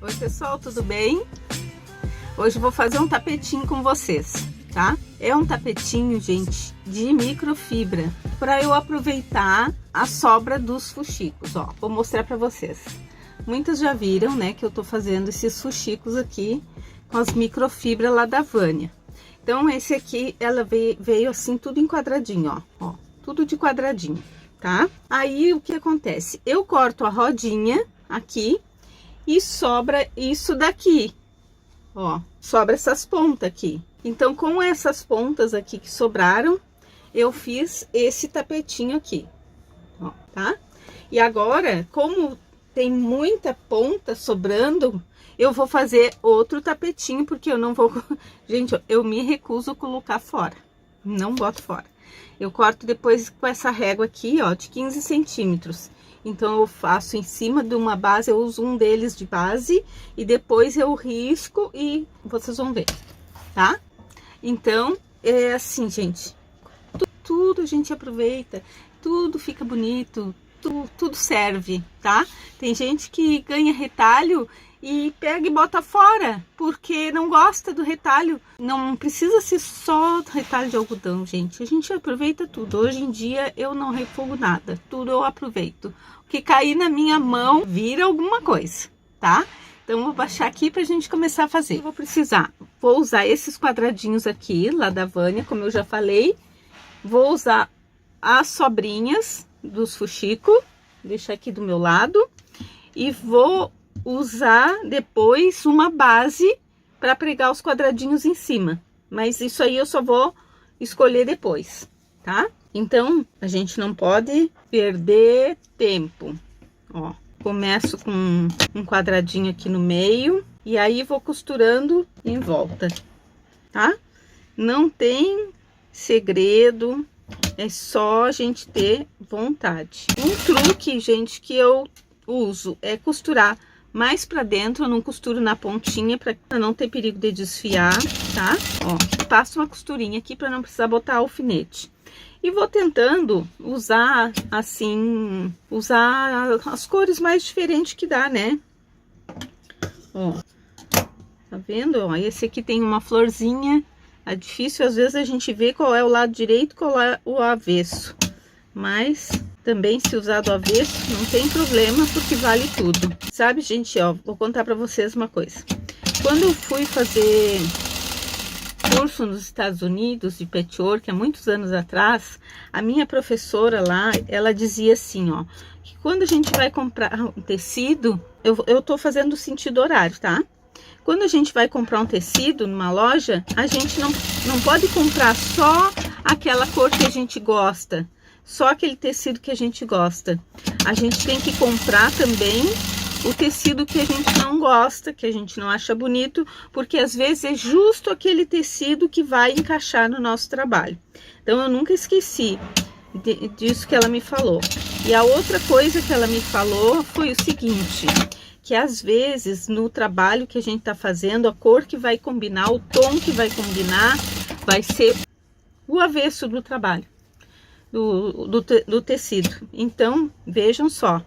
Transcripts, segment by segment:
Oi pessoal, tudo bem? Hoje eu vou fazer um tapetinho com vocês, tá? É um tapetinho, gente, de microfibra, para eu aproveitar a sobra dos fuxicos, ó. Vou mostrar para vocês. Muitas já viram, né, que eu tô fazendo esses fuxicos aqui com as microfibras lá da Vânia. Então esse aqui, ela veio assim tudo em quadradinho, ó, tudo de quadradinho, tá? Aí o que acontece? Eu corto a rodinha aqui e sobra isso daqui, ó, sobra essas pontas aqui. Então, com essas pontas aqui que sobraram, eu fiz esse tapetinho aqui, ó, tá? E agora, como tem muita ponta sobrando, eu vou fazer outro tapetinho, porque eu não vou... Gente, eu me recuso a colocar fora, não boto fora. Eu corto depois com essa régua aqui, ó, de 15 centímetros. Então, eu faço em cima de uma base, eu uso um deles de base, e depois eu risco e vocês vão ver, tá? Então, é assim, gente, tudo a gente aproveita, tudo fica bonito, tudo serve, tá? Tem gente que ganha retalho e pega e bota fora, porque não gosta do retalho. Não precisa ser só retalho de algodão, gente. A gente aproveita tudo. Hoje em dia eu não refogo nada, tudo eu aproveito. O que cair na minha mão vira alguma coisa, tá? Então vou baixar aqui pra gente começar a fazer. Vou usar esses quadradinhos aqui, lá da Vânia, como eu já falei. Vou usar as sobrinhas dos fuxico, deixar aqui do meu lado. E vou usar depois uma base para pregar os quadradinhos em cima, mas isso aí eu só vou escolher depois, tá? Então a gente não pode perder tempo, ó. Começo com um quadradinho aqui no meio e aí vou costurando em volta, tá? Não tem segredo, é só a gente ter vontade. Um truque, gente, que eu uso é costurar mais pra dentro, eu não costuro na pontinha pra não ter perigo de desfiar, tá? Ó, passo uma costurinha aqui pra não precisar botar alfinete. E vou tentando usar, assim, usar as cores mais diferentes que dá, né? Ó, tá vendo? Ó, esse aqui tem uma florzinha, é difícil às vezes a gente ver qual é o lado direito e qual é o avesso. Mas também, se usar do avesso, não tem problema, porque vale tudo. Sabe, gente, ó, vou contar pra vocês uma coisa. Quando eu fui fazer curso nos Estados Unidos de patchwork, há muitos anos atrás, a minha professora lá, ela dizia assim, ó, que quando a gente vai comprar um tecido, eu tô fazendo sentido horário, tá? Quando a gente vai comprar um tecido numa loja, a gente não pode comprar só aquela cor que a gente gosta, só aquele tecido que a gente gosta. A gente tem que comprar também o tecido que a gente não gosta, que a gente não acha bonito, porque às vezes é justo aquele tecido que vai encaixar no nosso trabalho. Então eu nunca esqueci disso que ela me falou. E a outra coisa que ela me falou foi o seguinte, que às vezes no trabalho que a gente tá fazendo, a cor que vai combinar, o tom que vai combinar, vai ser o avesso do trabalho. Do tecido. Então, vejam só,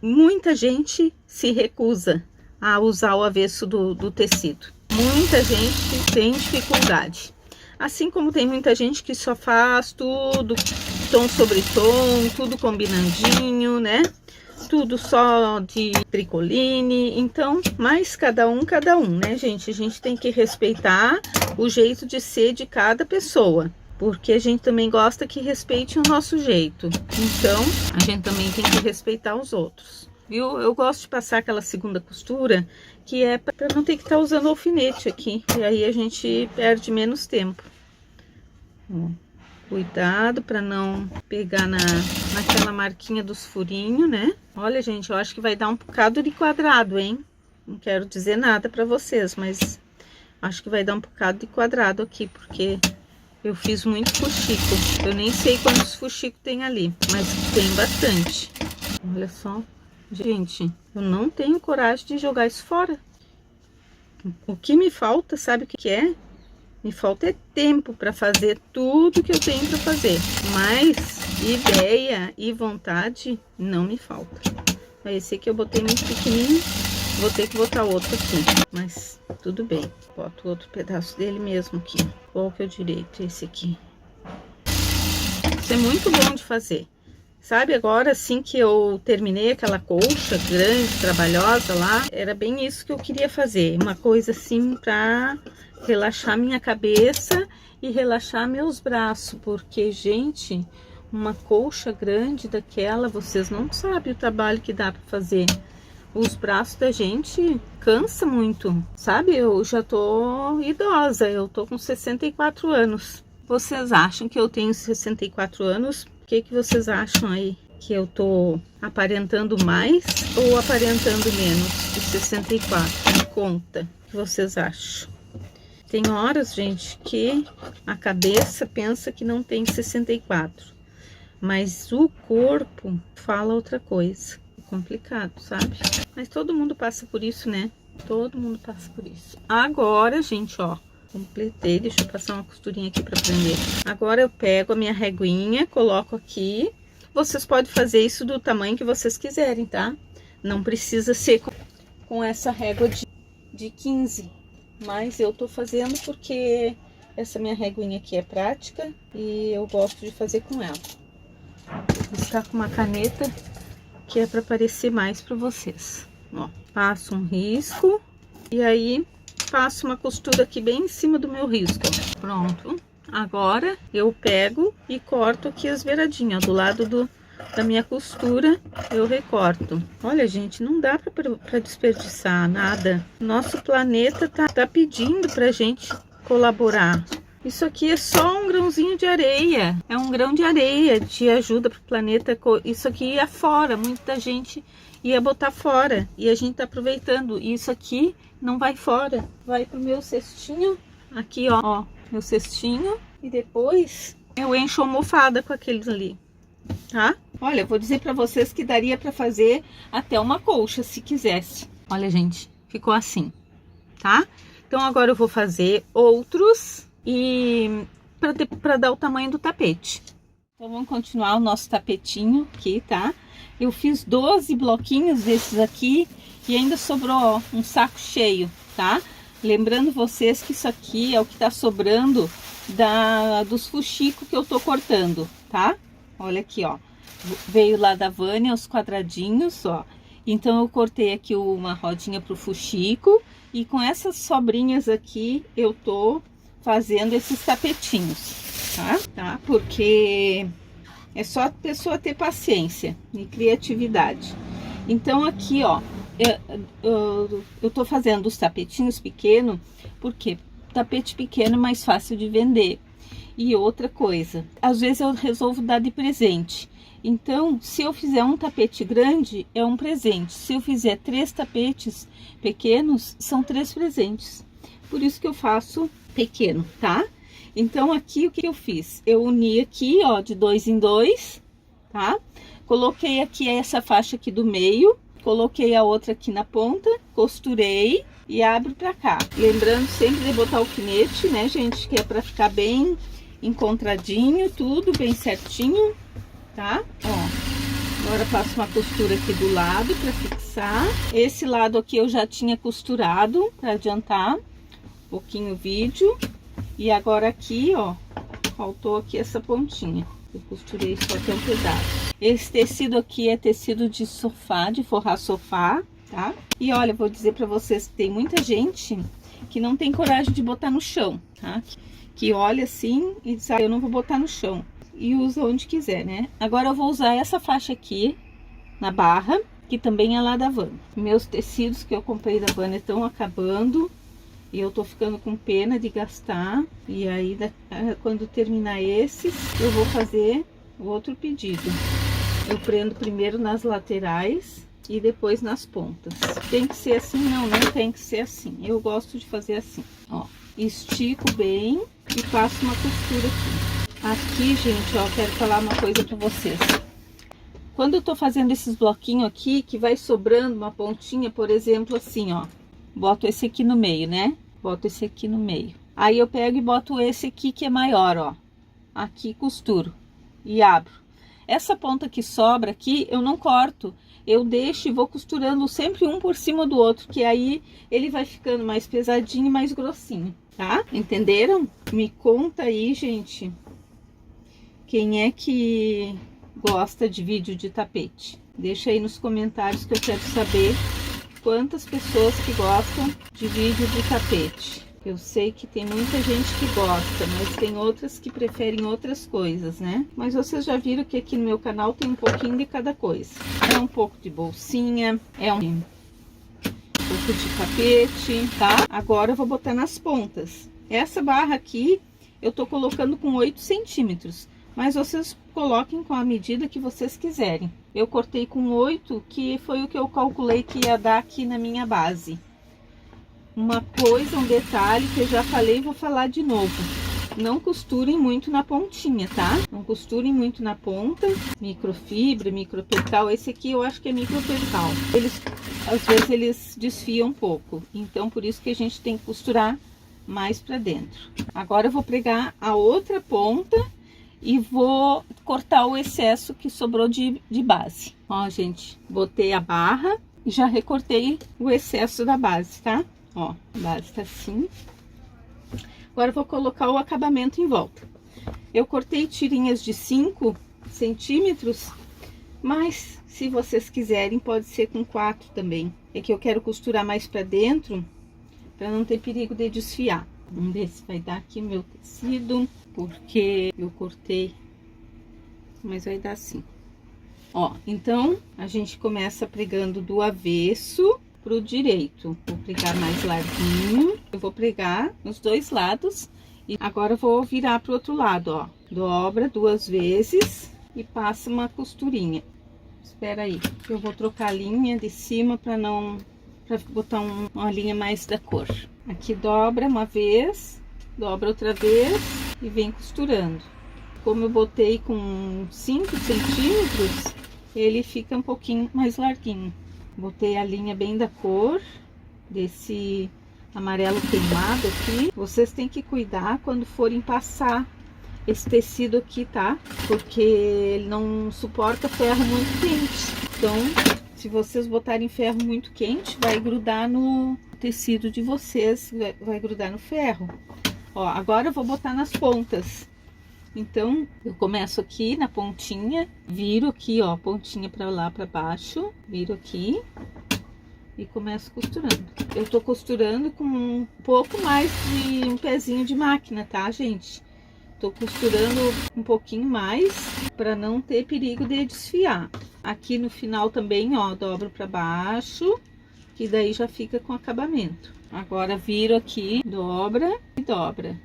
muita gente se recusa a usar o avesso do tecido. Muita gente tem dificuldade. Assim como tem muita gente que só faz tudo tom sobre tom, tudo combinandinho, né? Tudo só de tricoline. Então, mas cada um, né, gente? A gente tem que respeitar o jeito de ser de cada pessoa, porque a gente também gosta que respeite o nosso jeito. Então, a gente também tem que respeitar os outros. Viu? Eu gosto de passar aquela segunda costura, que é para não ter que estar usando alfinete aqui. E aí a gente perde menos tempo. Ó, cuidado para não pegar naquela marquinha dos furinhos, né? Olha, gente, eu acho que vai dar um bocado de quadrado, hein? Não quero dizer nada para vocês, mas acho que vai dar um bocado de quadrado aqui, porque eu fiz muito fuxico. Eu nem sei quantos fuxicos tem ali, mas tem bastante. Olha só. Gente, eu não tenho coragem de jogar isso fora. O que me falta, sabe o que é? Me falta é tempo para fazer tudo que eu tenho para fazer. Mas ideia e vontade não me falta. Esse aqui eu botei muito pequenininho, Vou ter que botar outro aqui, mas tudo bem. Boto outro pedaço dele mesmo aqui. Qual que é o direito? Esse aqui. Isso é muito bom de fazer. Sabe, agora assim que eu terminei aquela colcha grande, trabalhosa lá, era bem isso que eu queria fazer. Uma coisa assim pra relaxar minha cabeça e relaxar meus braços. Porque, gente, uma colcha grande daquela, vocês não sabem o trabalho que dá pra fazer. Os braços da gente cansa muito, sabe? Eu já tô idosa, eu tô com 64 anos. Vocês acham que eu tenho 64 anos? O que vocês acham aí? Que eu tô aparentando mais ou aparentando menos de 64? Me conta, o que vocês acham? Tem horas, gente, que a cabeça pensa que não tem 64, mas o corpo fala outra coisa. É complicado, sabe? Mas todo mundo passa por isso, né? Todo mundo passa por isso. Agora, gente, ó, completei. Deixa eu passar uma costurinha aqui para prender. Agora eu pego a minha reguinha, coloco aqui. Vocês podem fazer isso do tamanho que vocês quiserem, tá? Não precisa ser com essa régua de 15. Mas eu tô fazendo porque essa minha reguinha aqui é prática e eu gosto de fazer com ela. Vou buscar com uma caneta que é para parecer mais para vocês. Ó, passo um risco e aí faço uma costura aqui bem em cima do meu risco, ó. Pronto. Agora eu pego e corto aqui as beiradinhas, ó, do lado da minha costura eu recorto. Olha, gente, não dá para desperdiçar nada. Nosso planeta tá pedindo pra gente colaborar. Isso aqui é só um grãozinho de areia. É um grão de areia de ajuda para o planeta. Isso aqui ia fora. Muita gente ia botar fora. E a gente tá aproveitando. E isso aqui não vai fora. Vai pro meu cestinho. Aqui, ó. Meu cestinho. E depois eu encho a almofada com aqueles ali. Tá? Olha, eu vou dizer para vocês que daria para fazer até uma colcha se quisesse. Olha, gente. Ficou assim. Tá? Então agora eu vou fazer outros. E para dar o tamanho do tapete. Então vamos continuar o nosso tapetinho aqui, tá? Eu fiz 12 bloquinhos desses aqui e ainda sobrou, ó, um saco cheio, tá? Lembrando vocês que isso aqui é o que tá sobrando dos fuxicos que eu tô cortando, tá? Olha aqui, ó. Veio lá da Vânia os quadradinhos, ó. Então eu cortei aqui uma rodinha pro fuxico e com essas sobrinhas aqui eu tô fazendo esses tapetinhos, tá? Porque é só a pessoa ter paciência e criatividade. Então aqui, ó, eu tô fazendo os tapetinhos pequenos, porque tapete pequeno é mais fácil de vender. E outra coisa, às vezes eu resolvo dar de presente. Então, se eu fizer um tapete grande, é um presente. Se eu fizer 3 tapetes pequenos, são 3 presentes. Por isso que eu faço pequeno, tá? Então aqui o que eu fiz? Eu uni aqui, ó, de 2 em 2, tá? Coloquei aqui essa faixa aqui do meio, coloquei a outra aqui na ponta, costurei e abro pra cá. Lembrando sempre de botar o alfinete, né, gente? Que é pra ficar bem encontradinho, tudo bem certinho, tá? Ó, agora passo uma costura aqui do lado pra fixar. Esse lado aqui eu já tinha costurado pra adiantar pouquinho o vídeo. E agora aqui, ó, faltou aqui essa pontinha. Eu costurei só até um pedaço. Esse tecido aqui é tecido de sofá, de forrar sofá, tá? E olha, vou dizer pra vocês que tem muita gente que não tem coragem de botar no chão, tá? Que olha assim e diz, eu não vou botar no chão. E usa onde quiser, né? Agora eu vou usar essa faixa aqui na barra, que também é lá da Vânia. Meus tecidos que eu comprei da Vânia estão acabando. E eu tô ficando com pena de gastar. E aí, quando terminar esses, eu vou fazer o outro pedido. Eu prendo primeiro nas laterais e depois nas pontas. Tem que ser assim? Não, não tem que ser assim. Eu gosto de fazer assim, ó. Estico bem e faço uma costura aqui. Aqui, gente, ó, quero falar uma coisa pra vocês. Quando eu tô fazendo esses bloquinhos aqui, que vai sobrando uma pontinha, por exemplo, assim, ó. Boto esse aqui no meio, né? Boto esse aqui no meio. Aí eu pego e boto esse aqui que é maior, ó. Aqui costuro e abro. Essa ponta que sobra aqui, eu não corto. Eu deixo e vou costurando sempre um por cima do outro, que aí ele vai ficando mais pesadinho e mais grossinho, tá? Entenderam? Me conta aí, gente, quem é que gosta de vídeo de tapete. Deixa aí nos comentários que eu quero saber quantas pessoas que gostam de vídeo de tapete. Eu sei que tem muita gente que gosta, mas tem outras que preferem outras coisas, né? Mas vocês já viram que aqui no meu canal tem um pouquinho de cada coisa. É um pouco de bolsinha, é um pouco de tapete, tá? Agora eu vou botar nas pontas. Essa barra aqui eu tô colocando com 8 centímetros, mas vocês coloquem com a medida que vocês quiserem. Eu cortei com 8, que foi o que eu calculei que ia dar aqui na minha base. Uma coisa, um detalhe que eu já falei e vou falar de novo. Não costurem muito na pontinha, tá? Não costurem muito na ponta. Microfibra, micropercal. Esse aqui eu acho que é micropercal. Às vezes eles desfiam um pouco. Então, por isso que a gente tem que costurar mais pra dentro. Agora eu vou pregar a outra ponta e vou cortar o excesso que sobrou de base. Ó, gente, botei a barra e já recortei o excesso da base, tá? Ó, a base tá assim. Agora eu vou colocar o acabamento em volta. Eu cortei tirinhas de 5 centímetros, mas se vocês quiserem, pode ser com 4 também. É que eu quero costurar mais pra dentro, pra não ter perigo de desfiar. Vamos ver se vai dar aqui meu tecido, porque eu cortei, mas vai dar assim. Ó, então a gente começa pregando do avesso pro direito. Vou pregar mais larguinho. Eu vou pregar nos dois lados e agora eu vou virar pro outro lado, ó. Dobra 2 vezes e passa uma costurinha. Espera aí, eu vou trocar a linha de cima para botar uma linha mais da cor. Aqui dobra uma vez, dobra outra vez e vem costurando. Como eu botei com 5 centímetros, ele fica um pouquinho mais larguinho. Botei a linha bem da cor, desse amarelo queimado aqui. Vocês têm que cuidar quando forem passar esse tecido aqui, tá? Porque ele não suporta ferro muito quente. Então, se vocês botarem ferro muito quente, vai grudar no tecido de vocês, vai grudar no ferro. Ó, agora eu vou botar nas pontas. Então, eu começo aqui na pontinha, viro aqui, ó, pontinha pra lá, pra baixo, viro aqui e começo costurando. Eu tô costurando com um pouco mais de um pezinho de máquina, tá, gente? Tô costurando um pouquinho mais pra não ter perigo de desfiar. Aqui no final também, ó, dobro pra baixo, que daí já fica com acabamento. Agora viro aqui, dobra e dobra.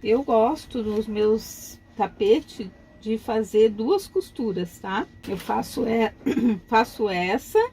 Eu gosto nos meus tapetes de fazer 2 costuras, tá? Eu faço essa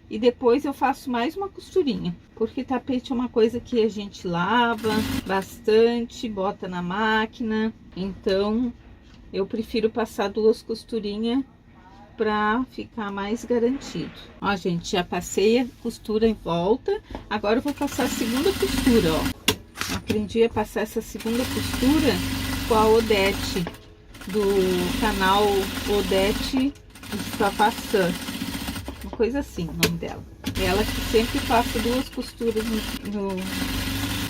e depois eu faço mais uma costurinha. Porque tapete é uma coisa que a gente lava bastante, bota na máquina. Então, eu prefiro passar 2 costurinhas pra ficar mais garantido. Ó, gente, já passei a costura em volta. Agora eu vou passar a segunda costura, ó. Aprendi a passar essa segunda costura com a Odete, do canal Odete Esfafaçã, uma coisa assim o nome dela. Ela que sempre passa 2 costuras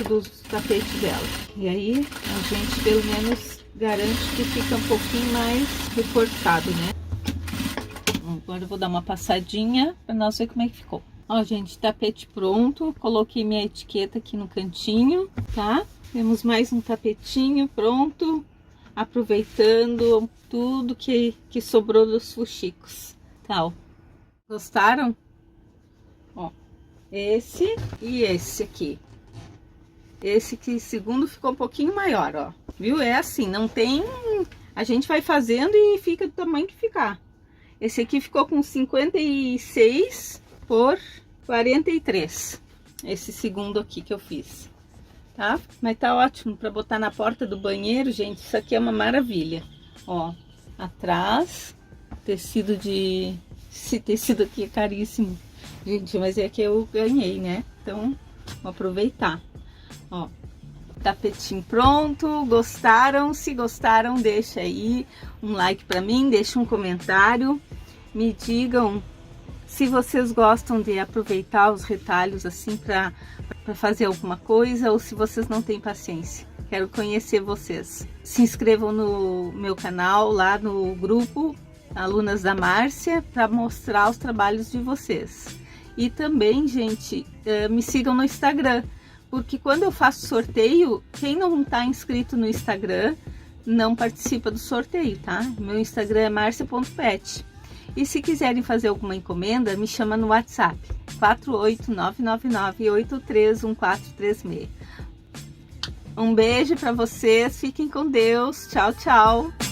dos tapetes dela. E aí a gente pelo menos garante que fica um pouquinho mais reforçado, né? Agora eu vou dar uma passadinha para nós ver como é que ficou. Ó, gente, tapete pronto. Coloquei minha etiqueta aqui no cantinho, tá? Temos mais um tapetinho pronto. Aproveitando tudo que sobrou dos fuxicos. Tá, ó. Gostaram? Ó, esse e esse aqui. Esse que segundo ficou um pouquinho maior, ó. Viu? É assim, não tem... A gente vai fazendo e fica do tamanho que ficar. Esse aqui ficou com 56 por 43. Esse segundo aqui que eu fiz, tá? Mas tá ótimo para botar na porta do banheiro, gente. Isso aqui é uma maravilha. Ó, atrás, tecido de... Esse tecido aqui é caríssimo, gente, mas é que eu ganhei, né? Então, vou aproveitar. Ó, tapetinho pronto. Gostaram? Se gostaram, deixa aí um like para mim, deixa um comentário, me digam se vocês gostam de aproveitar os retalhos assim para fazer alguma coisa, ou se vocês não têm paciência. Quero conhecer vocês. Se inscrevam no meu canal, lá no grupo Alunas da Márcia, para mostrar os trabalhos de vocês. E também, gente, me sigam no Instagram, porque quando eu faço sorteio, quem não está inscrito no Instagram não participa do sorteio, tá? Meu Instagram é marcia.pet. E se quiserem fazer alguma encomenda, me chama no WhatsApp 48999831436. Um beijo para vocês, fiquem com Deus, tchau, tchau!